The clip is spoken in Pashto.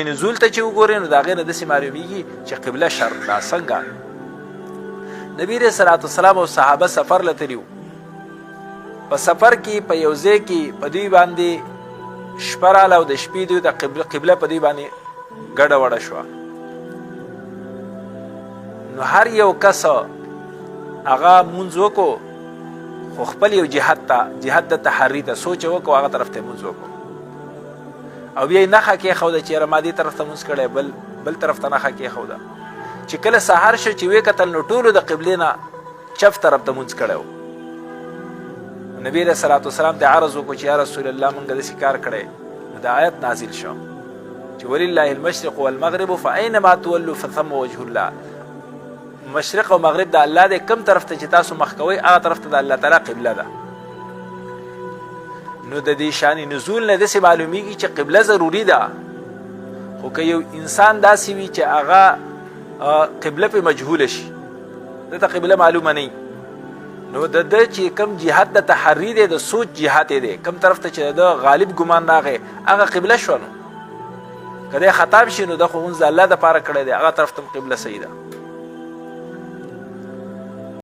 نزول ته چې وګورئ نو د هغې نه داسې معلومیږي چې قبله شرط ده. څنګه نبی علیه الصلاة والسلام او صحابه سفر له تلي وو. په سفر کې په یو ځای کې په دوی باندې شپه راغله او د شپې دوی د قبله په دوی باندې ګډه وډه شوه. نو هر یو کس هغه مونځ وکړو خو خپل یو جهت د تحري ته سوچ وکړو هغه طرف ته مونځ وکړو او بیا یې نښه کېښوده چې یاره ما دې طرف ته مونځ کړی بل طرف ته نښه کېښوده چې کله سهار شو چې ویې کتل نو ټولو د قبلې نه چپ طرف ته مونځ کړی و. نبي علیه صلات وسلام ته عرض وکړو چې یا رسول الله مونږ داسې کار کړی. نو د آیت نازل شو چې ولله المشرق والمغرب فاینما تولوا فثم وجه الله. مشرق او مغرب د الله دی، کم طرف ته چې تاسو مخ کوئ هغه طرف ته د الله تعالی قبله ده. نو د دې شان نزول نه داسې معلومیږي چې قبله ضروري ده. خو که یو انسان داسې وي چې هغه قبله پې مجهوله شي دته قبله معلومه نه نو د ده چې کم جهت د تحري دی د سوچ جهت دی کم طرف ته چې د غالب ګمان راغی هغه قبله شوه. نو که دی خطاب شي نو د خو مونځ د الله دپاره کړی دی هغه طرف ته قبله صحیح ده.